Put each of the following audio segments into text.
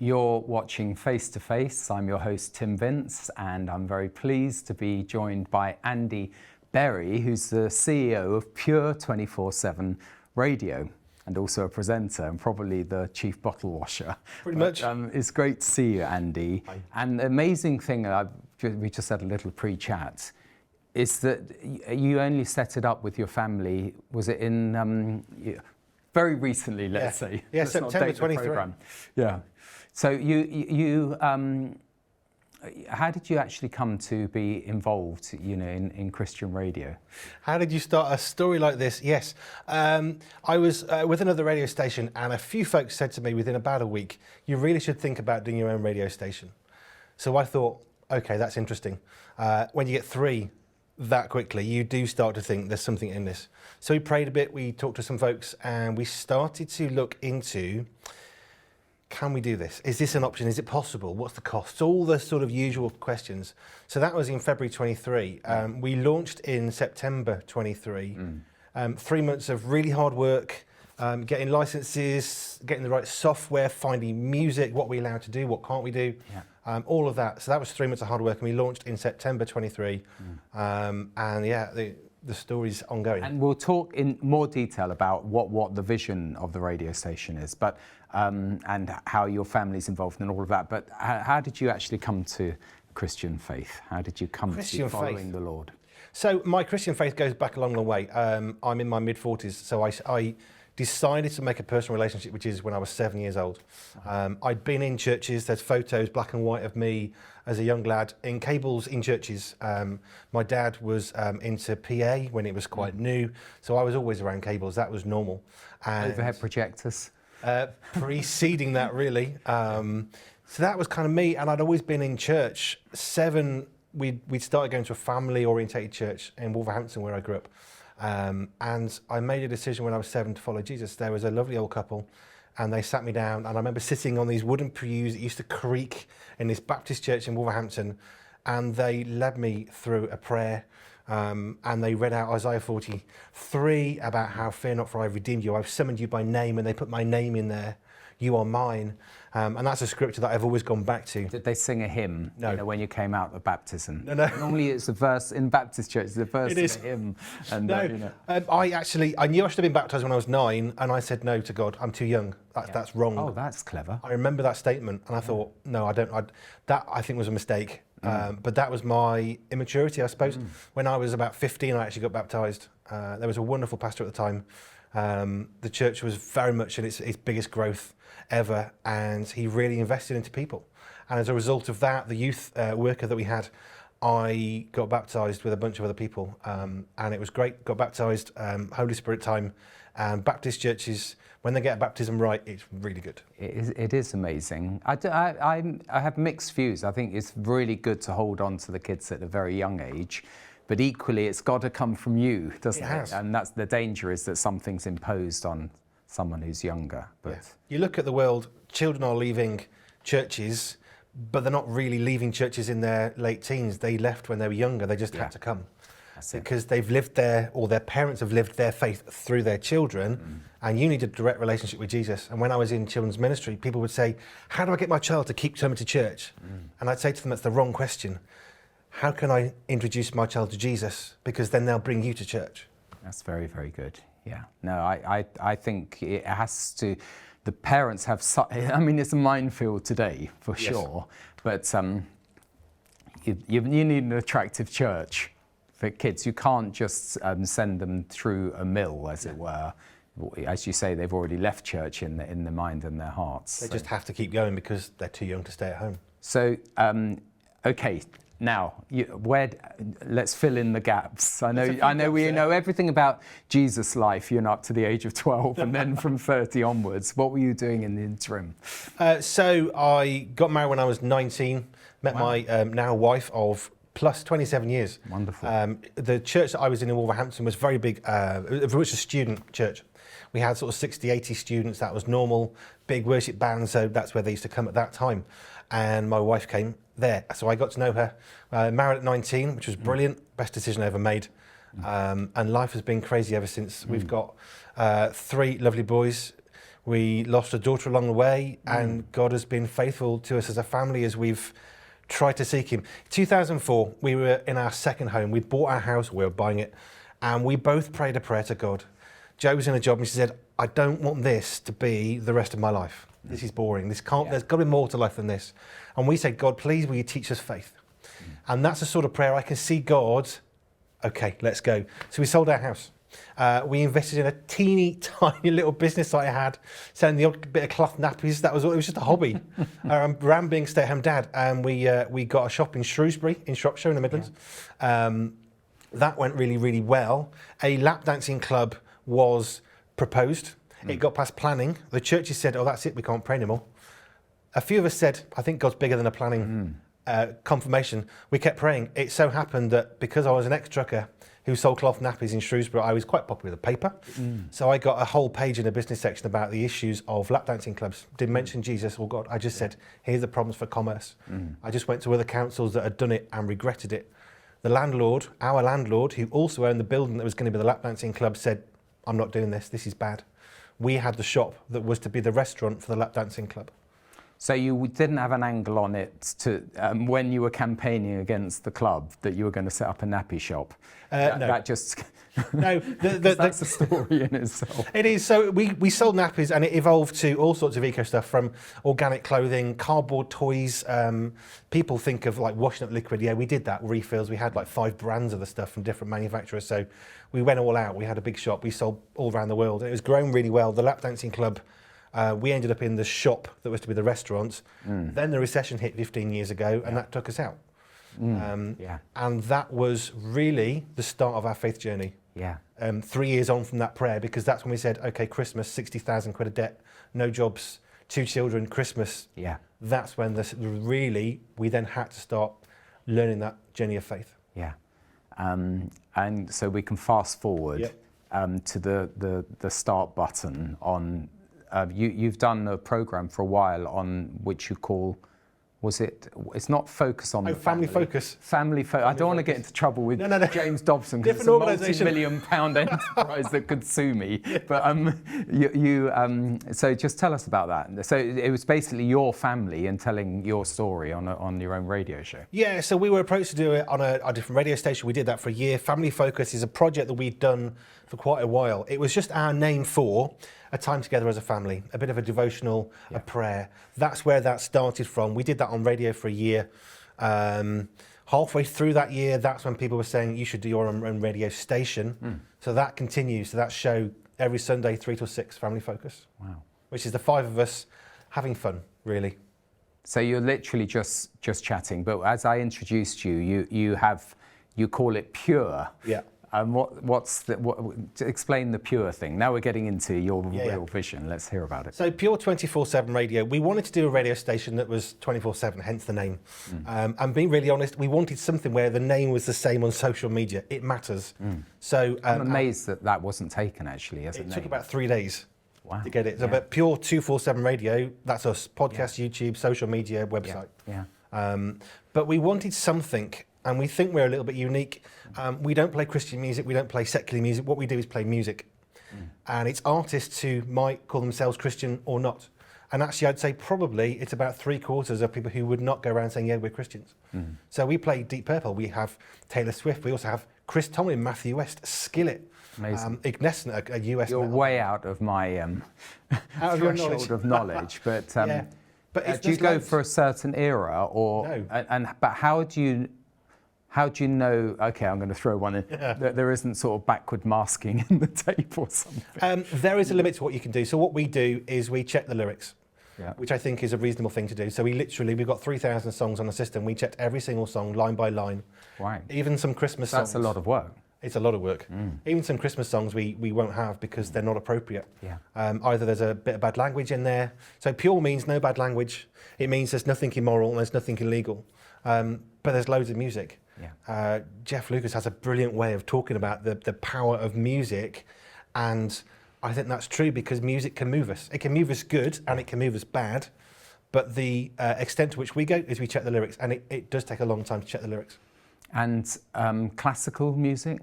You're watching Face to Face. I'm your host, Tim Vince, and I'm very pleased to be joined by Andy Berry, who's the CEO of Pure 24/7 Radio and also a presenter and probably the chief bottle washer. Pretty much. It's great to see you, Andy. Hi. And the amazing thing, we just had a little pre-chat, is that you only set it up with your family, was it in, very recently, let's say. Yeah, Let's not September date the 23. programme. Yeah. So how did you actually come to be involved, in Christian radio? How did you start a story like this? Yes, I was with another radio station, and a few folks said to me within about a week, you really should think about doing your own radio station. So I thought, okay, that's interesting. When you get three that quickly, you do start to think there's something in this. So we prayed a bit, we talked to some folks, and we started to look into, can we do this? Is this an option? Is it possible? What's the cost? All the sort of usual questions. So that was in February 23. We launched in September 23. 3 months of really hard work, getting licenses, getting the right software, finding music, what we're allowed to do, what can't we do, all of that. So that was 3 months of hard work, and we launched in September 23. And yeah, the story's ongoing. And we'll talk in more detail about what the vision of the radio station is, but and how your family's involved in all of that. But how did you actually come to Christian faith? How did you come to following the Lord? So my Christian faith goes back a long, long way. I'm in my mid-40s, so I decided to make a personal relationship, which is when I was 7 years old. I'd been in churches, there's photos, black and white, of me as a young lad in cables in churches. My dad was into PA when it was quite new, so I was always around cables, that was normal. And overhead projectors? Preceding that, really. So that was kind of me, and I'd always been in church. We'd started going to a family-orientated church in Wolverhampton, where I grew up. And I made a decision when I was 7 to follow Jesus. There was a lovely old couple, and they sat me down, and I remember sitting on these wooden pews that used to creak in this Baptist church in Wolverhampton, and they led me through a prayer, and they read out Isaiah 43 about how, fear not, for I have redeemed you. I've summoned you by name, and they put my name in there. You are mine. And that's a scripture that I've always gone back to. Did they sing a hymn when you came out of baptism? No. Normally it's a verse in Baptist church, it's a verse of a hymn. And, no, I knew I should have been baptised when I was 9, and I said no to God. I'm too young. That's wrong. Oh, that's clever. I remember that statement, and I thought, no, I don't. That I think was a mistake. But that was my immaturity, I suppose. When I was about 15, I actually got baptised. There was a wonderful pastor at the time. The church was very much in its biggest growth ever, and he really invested into people. And as a result of that, the youth worker that we had, I got baptised with a bunch of other people, and it was great. Got baptised, Holy Spirit time, and Baptist churches, when they get baptism right, it's really good. It is amazing. I have mixed views. I think it's really good to hold on to the kids at a very young age. But equally, it's got to come from you, doesn't it? And that's the danger, is that something's imposed on someone who's younger. But you look at the world, children are leaving churches, but they're not really leaving churches in their late teens. They left when they were younger. They just had to come. Because they've lived or their parents have lived their faith through their children, and you need a direct relationship with Jesus. And when I was in children's ministry, people would say, how do I get my child to keep coming to church? And I'd say to them, that's the wrong question. How can I introduce my child to Jesus? Because then they'll bring you to church. That's very, very good. Yeah. No, I think it has to, the parents have, it's a minefield today, for sure. But you need an attractive church for kids. You can't just send them through a mill, as it were. As you say, they've already left church in their mind and their hearts. They just have to keep going because they're too young to stay at home. So, okay. Now, let's fill in the gaps. I know we know everything about Jesus' life. You're up to the age of 12, and then from 30 onwards. What were you doing in the interim? So I got married when I was 19. Met my now wife of plus 27 years. Wonderful. The church that I was in Wolverhampton was very big. It was a student church. We had sort of 60, 80 students. That was normal. Big worship band. So that's where they used to come at that time. And my wife came there. So I got to know her. Married at 19, which was brilliant. Best decision I ever made. And life has been crazy ever since. We've got 3 lovely boys. We lost a daughter along the way, and God has been faithful to us as a family as we've tried to seek him. 2004, we were in our second home. We bought our house, we were buying it, and we both prayed a prayer to God. Jo was in a job and she said, I don't want this to be the rest of my life. This is boring. There's got to be more to life than this. And we said, God, please, will you teach us faith? And that's the sort of prayer I can see God, okay, let's go. So we sold our house. We invested in a teeny tiny little business that I had, selling the odd bit of cloth nappies. It was just a hobby. Ram being stay-at-home dad, and we got a shop in Shrewsbury, in Shropshire, in the Midlands. That went really, really well. A lap dancing club was proposed. It got past planning. The churches said, "Oh, that's it. We can't pray anymore." A few of us said, "I think God's bigger than a planning confirmation." We kept praying. It so happened that because I was an ex-trucker who sold cloth nappies in Shrewsbury, I was quite popular with the paper. So I got a whole page in the business section about the issues of lap dancing clubs. Didn't mention Jesus or God. I just said, here's the problems for commerce. I just went to other councils that had done it and regretted it. The landlord, our landlord, who also owned the building that was going to be the lap dancing club, said, I'm not doing this. This is bad. We had the shop that was to be the restaurant for the lap dancing club. So you didn't have an angle on it to when you were campaigning against the club that you were going to set up a nappy shop. No. That just No, that's a story in itself. It is. So we sold nappies, and it evolved to all sorts of eco stuff, from organic clothing, cardboard toys. People think of like washing up liquid. Yeah, we did that. Refills. We had like 5 brands of the stuff from different manufacturers. So we went all out. We had a big shop. We sold all around the world. It was growing really well. The lap dancing club. We ended up in the shop that was to be the restaurant. Then the recession hit 15 years ago, and that took us out. And that was really the start of our faith journey. 3 years on from that prayer, because that's when we said, okay, Christmas, 60,000 quid of debt, no jobs, 2 children, Christmas. That's when we then had to start learning that journey of faith. And so we can fast forward to the start button on. You've done a program for a while on which you call, it's not focus on the family focus. Family focus. I don't want to get into trouble with James Dobson, because it's a multi-million-pound enterprise that could sue me. But so just tell us about that. So it was basically your family and telling your story on your own radio show. Yeah, so we were approached to do it on a different radio station. We did that for a year. Family Focus is a project that we'd done for quite a while. It was just our name for a time together as a family, a bit of a devotional, a prayer. That's where that started from. We did that on radio for a year. Halfway through that year, that's when people were saying you should do your own radio station. So that continues. So that show every Sunday, 3 till 6, Family Focus. Wow. Which is the 5 of us having fun, really. So you're literally just chatting, but as I introduced you, you call it pure. Explain the pure thing. Now we're getting into your real vision. Let's hear about it. So Pure 24/7 radio. We wanted to do a radio station that was 24/7, hence the name. And being really honest, we wanted something where the name was the same on social media. It matters. So I'm amazed that wasn't taken actually as a name. It took about 3 days. Wow. To get it. So, but Pure 247 radio, that's us. Podcast, YouTube, social media, website. But we wanted something, and we think we're a little bit unique. We don't play Christian music, we don't play secular music. What we do is play music. And it's artists who might call themselves Christian or not. And actually, I'd say probably it's about 3/4 of people who would not go around saying, yeah, we're Christians. So we play Deep Purple, we have Taylor Swift, we also have Chris Tomlin, Matthew West, Skillet, Ignescent, a US You're metal. way out of my threshold of knowledge. But, but do you go for a certain era, or but how do you know, okay, I'm going to throw one in, that there isn't sort of backward masking in the tape or something? There is a limit to what you can do. So what we do is we check the lyrics, which I think is a reasonable thing to do. So we've got 3,000 songs on the system. We checked every single song line by line. Right. Even some Christmas songs. That's a lot of work. It's a lot of work. Even some Christmas songs we won't have because they're not appropriate. Either there's a bit of bad language in there. So pure means no bad language. It means there's nothing immoral and there's nothing illegal. But there's loads of music. Jeff Lucas has a brilliant way of talking about the power of music, and I think that's true because music can move us. It can move us good and it can move us bad, but the extent to which we go is we check the lyrics, and it does take a long time to check the lyrics. And classical music?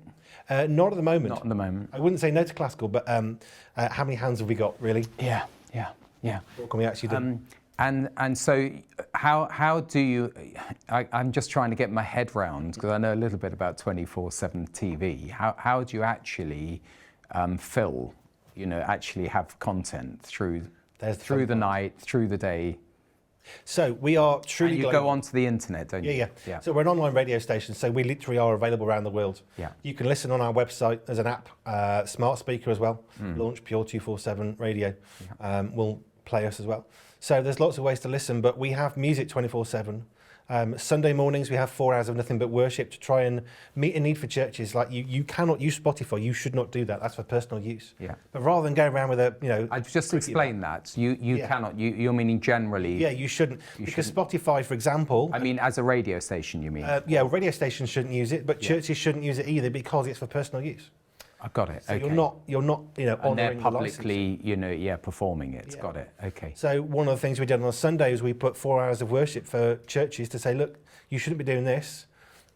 Not at the moment. Not at the moment. I wouldn't say no to classical, but how many hands have we got, really? Yeah, yeah. What can we actually do? And so how do you, I'm just trying to get my head round, because I know a little bit about 24/7 TV. How do you actually fill, actually have content through the night, through the day? So we are truly and you global. go onto the internet, don't you? Yeah. So we're an online radio station, so we literally are available around the world. Yeah. You can listen on our website. There's an app, smart speaker as well, Launch Pure 247 Radio will play us as well. So there's lots of ways to listen, but we have music 24/7. Sunday mornings we have 4 hours of nothing but worship to try and meet a need for churches. Like you cannot use Spotify. You should not do that. That's for personal use. Yeah. But rather than go around with I've just explained that. You cannot. You're meaning generally. Yeah, you shouldn't. Because Spotify, for example. I mean, as a radio station, you mean? Radio stations shouldn't use it, but churches shouldn't use it either because it's for personal use. I've got it. So okay. you're not, and they're honouring publicly, performing it. Yeah. Got it. Okay. So one of the things we did on Sunday is we put 4 hours of worship for churches to say, look, you shouldn't be doing this,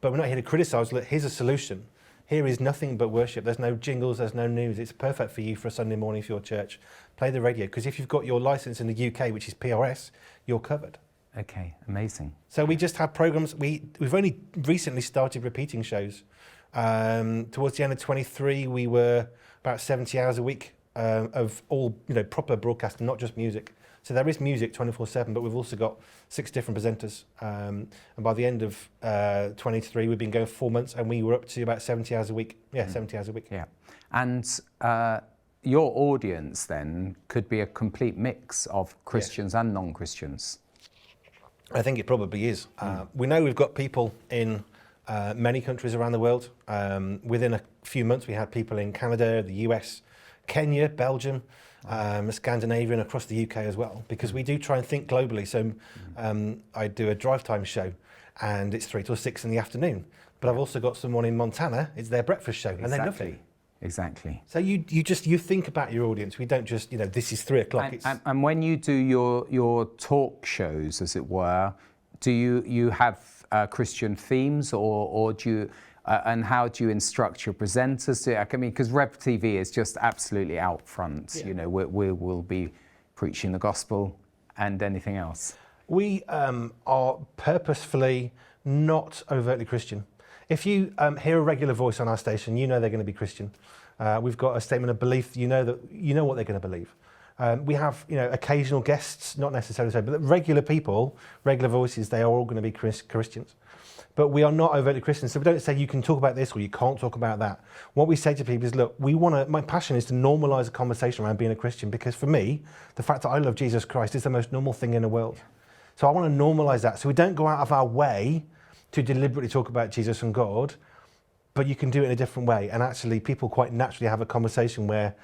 but we're not here to criticise. Look, here's a solution. Here is nothing but worship. There's no jingles, there's no news. It's perfect for you for a Sunday morning for your church. Play the radio, because if you've got your licence in the UK, which is PRS, you're covered. Okay, amazing. So we just have programmes. We've only recently started repeating shows. Towards the end of 23, we were about 70 hours a week of all proper broadcasting, not just music. So there is music 24/7, but we've also got 6 different presenters. And by the end of 23, we've been going 4 months, and we were up to about 70 hours a week. Yeah, 70 hours a week. Yeah, and your audience then could be a complete mix of Christians and non-Christians. I think it probably is. We know we've got people in many countries around the world. Within a few months, we had people in Canada, the US, Kenya, Belgium, Scandinavia, and across the UK as well, because we do try and think globally. So I do a drive time show, and it's 3 till 6 in the afternoon. But I've also got someone in Montana, it's their breakfast show, and they love it. Exactly. So you think about your audience. We don't just, this is 3 o'clock. And when you do your talk shows, as it were, do you have Christian themes, or do you, and how do you instruct your presenters to? I mean, because Rev TV is just absolutely out front. Yeah. We will be preaching the gospel and anything else. We are purposefully not overtly Christian. If you hear a regular voice on our station, they're going to be Christian. We've got a statement of belief. What they're going to believe. We have occasional guests, not necessarily so, but regular people, regular voices. They are all going to be Christians. But we are not overtly Christian, so we don't say you can talk about this or you can't talk about that. What we say to people is, look, my passion is to normalise a conversation around being a Christian, because for me, the fact that I love Jesus Christ is the most normal thing in the world. So I want to normalise that. So we don't go out of our way to deliberately talk about Jesus and God, but you can do it in a different way. And actually, people quite naturally have a conversation where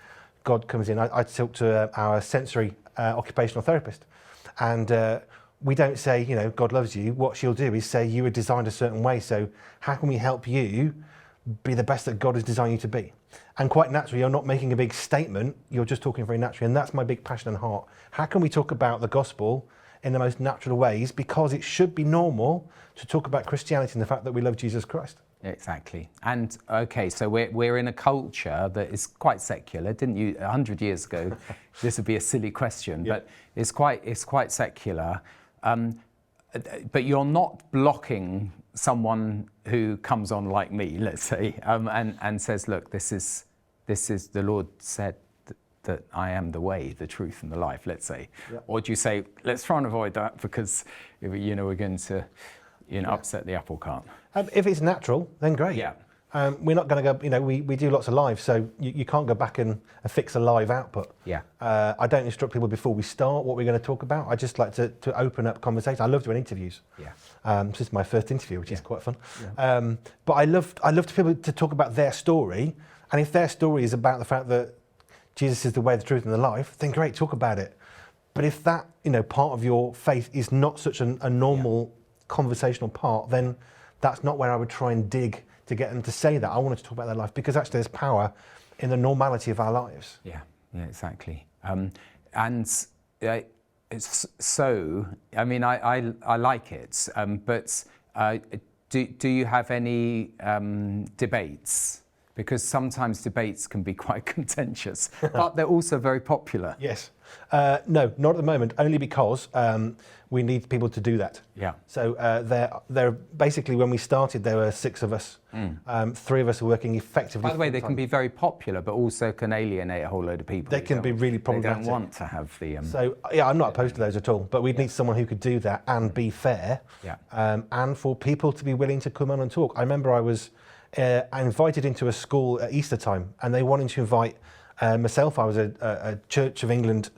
God comes in. I talk to our sensory occupational therapist, and we don't say, God loves you. What she'll do is say, you were designed a certain way, so how can we help you be the best that God has designed you to be? And quite naturally, you're not making a big statement, you're just talking very naturally, and that's my big passion and heart. How can we talk about the gospel in the most natural ways? Because it should be normal to talk about Christianity and the fact that we love Jesus Christ. Exactly. And okay, so we're in a culture that is quite secular. Didn't you 100 years ago? This would be a silly question, but it's quite secular. But you're not blocking someone who comes on like me, let's say, and says, look, this is the Lord said that I am the way, the truth, and the life, let's say. Yep. Or do you say, let's try and avoid that because we're going to upset the apple cart? If it's natural, then great. Yeah. We're not going to go, we do lots of live, so you can't go back and fix a live output. Yeah. I don't instruct people before we start what we're going to talk about. I just like to open up conversation. I love doing interviews. Yeah. This is my first interview, which is quite fun. Yeah. But I love to people to talk about their story, and if their story is about the fact that Jesus is the way, the truth, and the life, then great, talk about it. But if that part of your faith is not such a normal conversational part, then that's not where I would try and dig to get them to say that. I wanted to talk about their life, because actually there's power in the normality of our lives. Yeah, exactly. It's so, I mean, I like it, but do you have any debates because sometimes debates can be quite contentious, but they're also very popular. Yes. No, not at the moment, only because we need people to do that. Yeah. So they're basically, when we started, there were 6 of us. 3 of us are working effectively. By the way, they full-time. can be very popular, but also can alienate a whole load of people. They can be really problematic. They don't want to have the... So, yeah, I'm not opposed to those at all, but we'd need someone who could do that and be fair, and for people to be willing to come on and talk. I remember I was invited into a school at Easter time, and they wanted to invite myself. I was a Church of England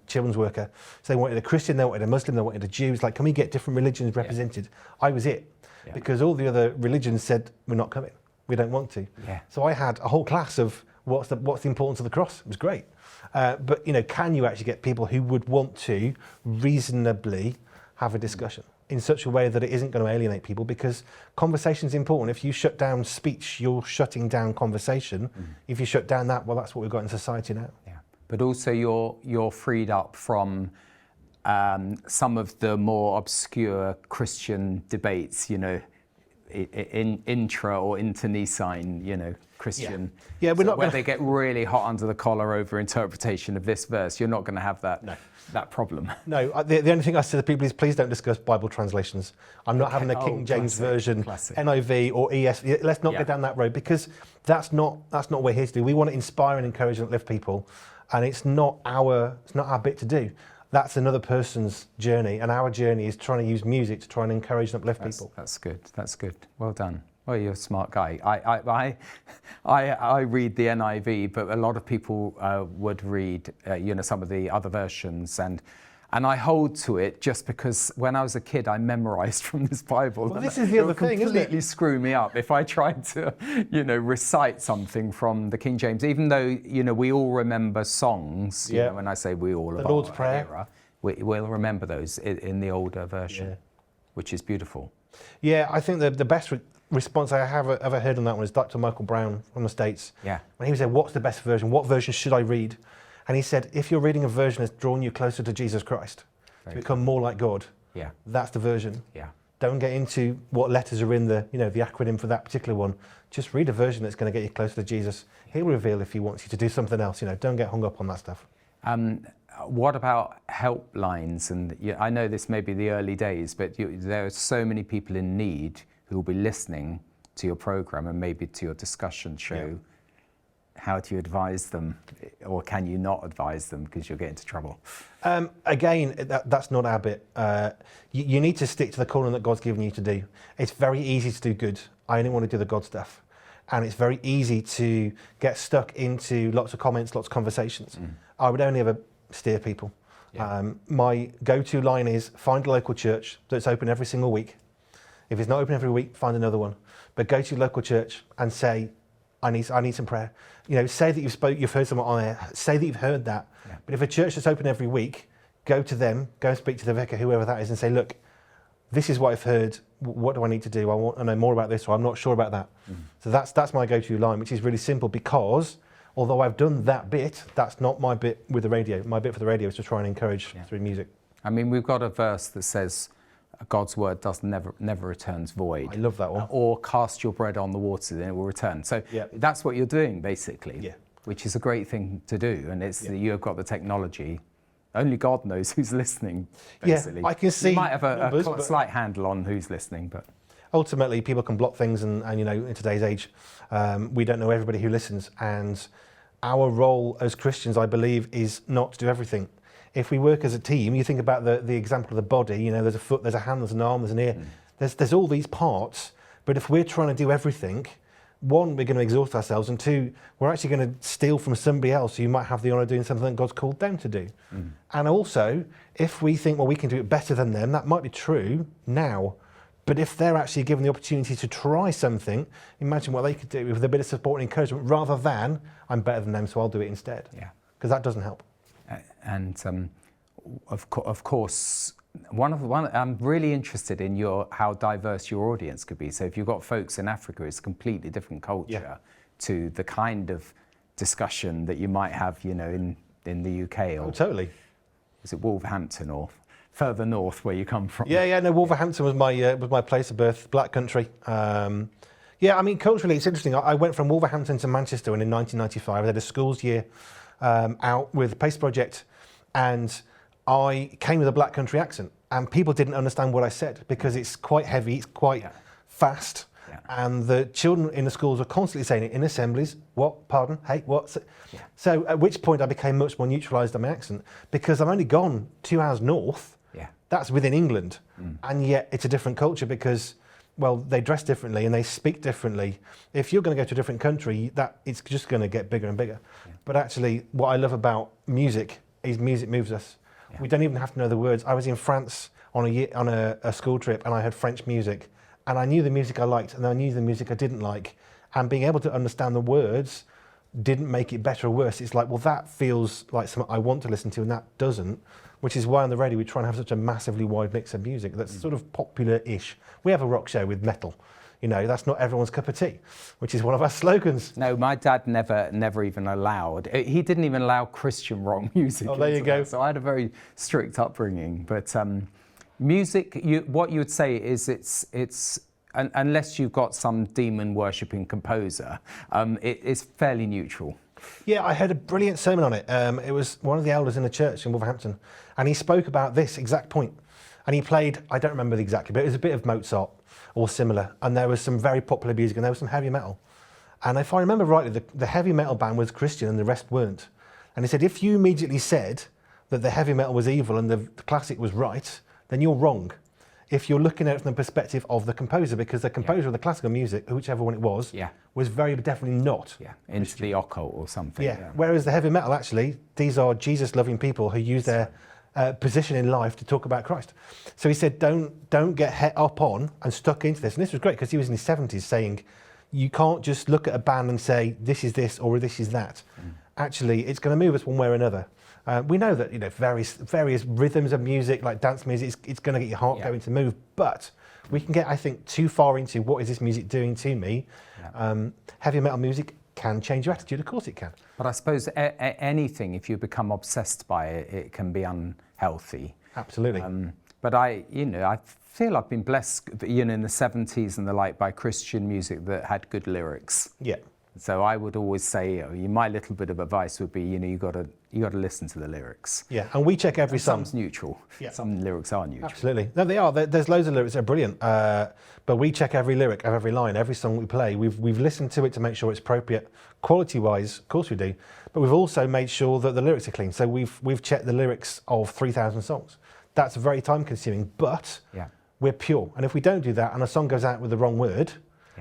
children's worker, so they wanted a Christian, they wanted a Muslim, they wanted a Jew. It's like, can we get different religions represented? I was it, because all the other religions said, we're not coming, we don't want to. So I had a whole class of what's the importance of the cross. It was great. But, you know, can you actually get people who would want to reasonably have a discussion in such a way that it isn't going to alienate people? Because conversation is important. If you shut down speech, you're shutting down conversation. If you shut down that, well, that's what we've got in society now. Yeah. But also you're freed up from some of the more obscure Christian debates, you know, in intra or internecine, you know, Christian. Yeah, we're not where they get really hot under the collar over interpretation of this verse. You're not going to have that. No. That problem. No, the only thing I say to people is, please don't discuss Bible translations. I'm not having a King James version, NIV or ESV. Let's not go down that road, because that's not what we're here to do. We want to inspire and encourage and uplift people, and it's not our bit to do. That's another person's journey, and our journey is trying to use music to try and encourage and uplift people. That's good. That's good. Well done. Well, you're a smart guy. I read the NIV, but a lot of people would read, you know, some of the other versions, and I hold to it just because when I was a kid, I memorized from this Bible. Well, this is the other thing, isn't it? Completely screw me up if I tried to, you know, recite something from the King James, even though, you know, we all remember songs. You know, when I say we all, the Lord's Prayer, era, we'll remember those in the older version, which is beautiful. Yeah, I think the best response I have ever heard on that one is Dr. Michael Brown from the States. Yeah. When he said, what's the best version? What version should I read? And he said, if you're reading a version that's drawn you closer to Jesus Christ, to become more like God, that's the version. Yeah. Don't get into what letters are in the, you know, the acronym for that particular one. Just read a version that's going to get you closer to Jesus. He'll reveal if he wants you to do something else. You know, don't get hung up on that stuff. What about helplines? And I know this may be the early days, but there are so many people in need who will be listening to your program and maybe to your discussion show. How do you advise them, or can you not advise them because you'll get into trouble? Again, that's not our bit. You need to stick to the calling that God's given you to do. It's very easy to do good. I only want to do the God stuff. And it's very easy to get stuck into lots of comments, lots of conversations. I would only ever steer people. My go-to line is find a local church that's open every single week. If it's not open every week, find another one. But go to your local church and say, I need some prayer. You know, say that you've heard someone on there. Say that you've heard that. But if a church that's open every week, go to them, go and speak to the vicar, whoever that is, and say, look, this is what I've heard. What do I need to do? I want to know more about this, or I'm not sure about that. So that's my go-to line, which is really simple, because although I've done that bit, that's not my bit with the radio. My bit for the radio is to try and encourage through music. I mean, we've got a verse that says, God's word never returns void. I love that one. Or cast your bread on the waters and it will return. So that's what you're doing, basically, which is a great thing to do. And it's you have got the technology. Only God knows who's listening, basically. I can see. You might have a slight handle on who's listening, but ultimately, people can block things, and you know, in today's age, we don't know everybody who listens. And our role as Christians, I believe, is not to do everything. If we work as a team, you think about the example of the body, you know, there's a foot, there's a hand, there's an arm, there's an ear. There's all these parts, but if we're trying to do everything, one, we're going to exhaust ourselves, and two, we're actually going to steal from somebody else who might have the honour of doing something that God's called them to do. And also, if we think, well, we can do it better than them, that might be true now, but if they're actually given the opportunity to try something, imagine what they could do with a bit of support and encouragement, rather than, I'm better than them, so I'll do it instead. Because that doesn't help. And of course, I'm really interested in how diverse your audience could be. So if you've got folks in Africa, it's a completely different culture to the kind of discussion that you might have, you know, in the UK. Or totally. Is it Wolverhampton or further north where you come from? No, Wolverhampton was my place of birth, Black Country. Yeah, I mean, culturally, it's interesting. I went from Wolverhampton to Manchester in 1995. I did a schools year out with a PACE project, and I came with a black country accent, and people didn't understand what I said because it's quite heavy, it's quite fast, and the children in the schools were constantly saying it in assemblies. What? Pardon? Hey, what? So at which point I became much more neutralised on my accent because I've only gone 2 hours north. That's within England, and yet it's a different culture because, well, they dress differently and they speak differently. If you're going to go to a different country, that it's just going to get bigger and bigger. But actually, what I love about music is music moves us. We don't even have to know the words. I was in France on a school trip, and I heard French music, and I knew the music I liked, and I knew the music I didn't like, and being able to understand the words didn't make it better or worse. It's like, well, that feels like something I want to listen to, and that doesn't. Which is why on the radio we try and have such a massively wide mix of music that's sort of popular-ish. We have a rock show with metal. You know, that's not everyone's cup of tea, which is one of our slogans. No, my dad never even allowed. He didn't even allow Christian rock music. Oh, there you go. So I had a very strict upbringing. But music, what you would say is it's unless you've got some demon worshipping composer, it is fairly neutral. Yeah, I heard a brilliant sermon on it. It was one of the elders in the church in Wolverhampton, and he spoke about this exact point. And he played, I don't remember exactly, but it was a bit of Mozart or similar. And there was some very popular music, and there was some heavy metal. And if I remember rightly, the heavy metal band was Christian and the rest weren't. And he said, if you immediately said that the heavy metal was evil and the classic was right, then you're wrong. If you're looking at it from the perspective of the composer, because the composer of the classical music, whichever one it was very definitely not. Into the occult or something. Whereas the heavy metal, actually, these are Jesus-loving people who use their position in life to talk about Christ. So he said, don't get het up on and stuck into this. And this was great because he was in his 70s saying, you can't just look at a band and say, this is this or this is that. Actually, it's going to move us one way or another. We know that, you know, various rhythms of music, like dance music, it's going to get your heart going to move. But we can get, I think, too far into what is this music doing to me. Heavy metal music can change your attitude. Of course it can. But I suppose anything, if you become obsessed by it, it can be unhealthy. Absolutely. But I feel I've been blessed, in the 70s and the like, by Christian music that had good lyrics. Yeah. So I would always say, my little bit of advice would be, you got to listen to the lyrics. Yeah, and we check every song. Some's neutral. Some lyrics are neutral. Absolutely. No, they are. There's loads of lyrics that are brilliant. But we check every lyric of every line, every song we play. We've listened to it to make sure it's appropriate quality-wise. Of course we do. But we've also made sure that the lyrics are clean. So we've checked the lyrics of 3,000 songs. That's very time-consuming, but we're pure. And if we don't do that, and a song goes out with the wrong word.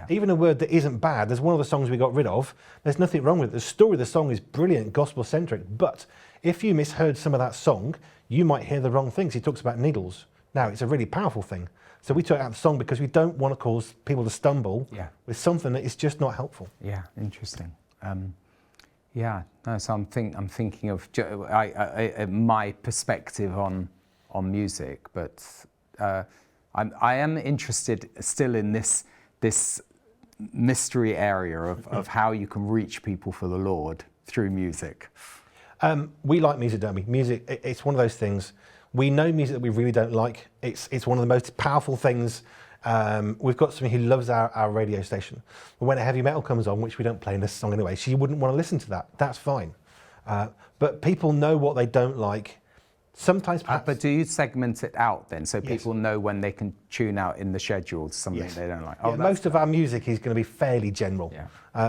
Even a word that isn't bad, there's one of the songs we got rid of, there's nothing wrong with it. The story of the song is brilliant, gospel-centric, but if you misheard some of that song, you might hear the wrong things. He talks about needles. Now, it's a really powerful thing. So we took out the song because we don't want to cause people to stumble with something that is just not helpful. Yeah, interesting. So I'm thinking of my perspective on music, but I am interested still in this mystery area of how you can reach people for the Lord through music. We like music, don't we? Music, it's one of those things. We know music that we really don't like. It's one of the most powerful things. We've got somebody who loves our radio station. But when a heavy metal comes on, which we don't play in this song anyway, she wouldn't want to listen to that. That's fine. But people know what they don't like. Sometimes perhaps... but do you segment it out then, so people know when they can tune out in the schedule something they don't like? Most of our music is going to be fairly general.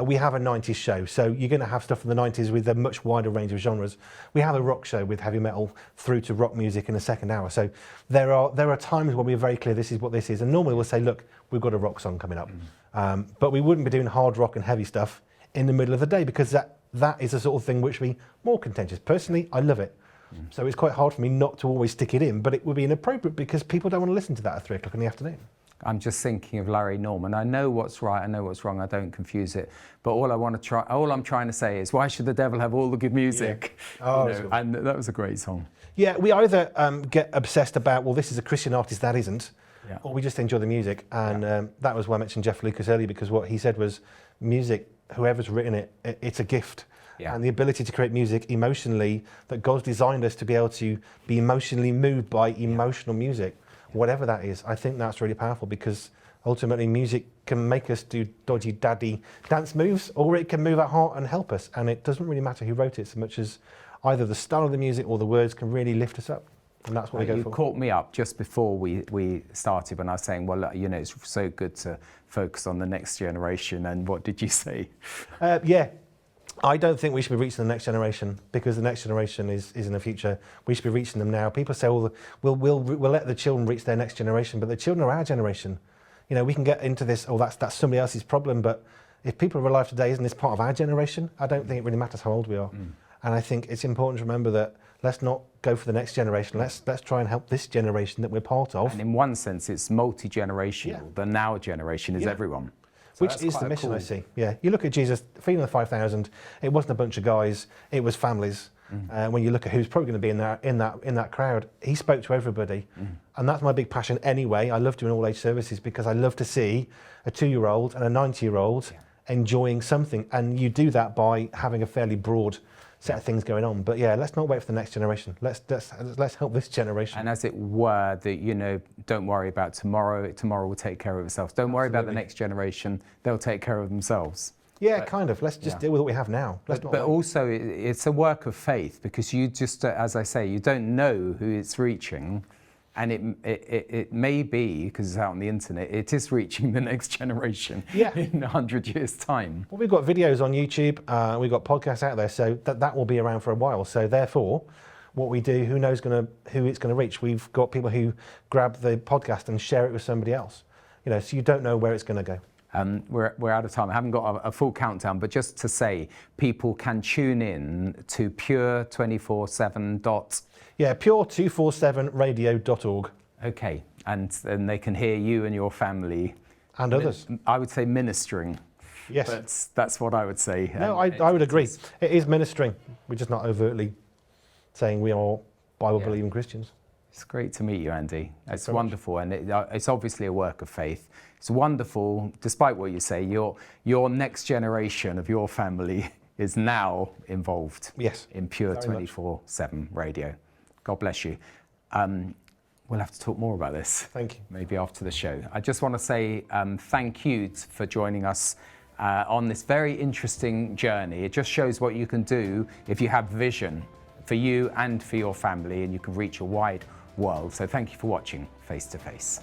We have a 90s show, so you're going to have stuff from the 90s with a much wider range of genres. We have a rock show with heavy metal through to rock music in the second hour. So there are times when we're very clear this is what this is, and normally we'll say, look, we've got a rock song coming up. But we wouldn't be doing hard rock and heavy stuff in the middle of the day because that is the sort of thing which would be more contentious. Personally, I love it. So it's quite hard for me not to always stick it in, but it would be inappropriate because people don't want to listen to that at 3 o'clock in the afternoon. I'm just thinking of Larry Norman. I know what's right, I know what's wrong, I don't confuse it. But all I'm trying to say is, why should the devil have all the good music? And that was a great song. Yeah, we either get obsessed about, well, this is a Christian artist, that isn't, or we just enjoy the music. And that was why I mentioned Jeff Lucas earlier, because what he said was, music, whoever's written it, it's a gift. And the ability to create music emotionally, that God's designed us to be able to be emotionally moved by emotional music, whatever that is. I think that's really powerful because Ultimately, music can make us do dodgy daddy dance moves, or it can move our heart and help us. And it doesn't really matter who wrote it so much as either the style of the music or the words can really lift us up. And that's what we go for. You caught me up just before we started when I was saying, well, you know, it's so good to focus on the next generation. And what did you say? Yeah, I don't think we should be reaching the next generation, because the next generation is in the future. We should be reaching them now. People say, well, we'll let the children reach their next generation, but the children are our generation. You know, we can get into this, oh, that's somebody else's problem, but if people are alive today, isn't this part of our generation? I don't think it really matters how old we are. And I think it's important to remember that let's not go for the next generation. Let's try and help this generation that we're part of. And in one sense, it's multi-generational. Yeah. The now generation is everyone. So which is the mission I see. Yeah, you look at Jesus feeding the 5,000. It wasn't a bunch of guys. It was families. When you look at who's probably going to be in that crowd, he spoke to everybody, and that's my big passion anyway. I love doing all age services because I love to see a 2-year-old and a 90-year-old enjoying something, and you do that by having a fairly broad set of things going on. But yeah, let's not wait for the next generation. Let's help this generation. And as it were, that, you know, don't worry about tomorrow. Tomorrow will take care of itself. Don't worry about the next generation. They'll take care of themselves. Yeah, kind of. Let's just deal with what we have now. But also, it's a work of faith, because you just, as I say, you don't know who it's reaching. And it may be, because it's out on the internet, it is reaching the next generation in 100 years' time. Well, we've got videos on YouTube, we've got podcasts out there, so that will be around for a while. So therefore, what we do, who knows who it's going to reach. We've got people who grab the podcast and share it with somebody else. You know, so you don't know where it's going to go. We're out of time. I haven't got a full countdown, but just to say, people can tune in to pure247. Yeah, pure247radio.org. Okay, and they can hear you and your family. And others. I would say ministering. Yes. That's what I would say. No, I would agree. It is ministering. We're just not overtly saying we are Bible-believing Christians. It's great to meet you, Andy. It's wonderful, and it's obviously a work of faith. It's wonderful, despite what you say, your next generation of your family is now involved in Pure 24/7 radio. God bless you. We'll have to talk more about this. Thank you. Maybe after the show. I just want to say thank you for joining us on this very interesting journey. It just shows what you can do if you have vision for you and for your family, and you can reach a wide world. So thank you for watching Face to Face.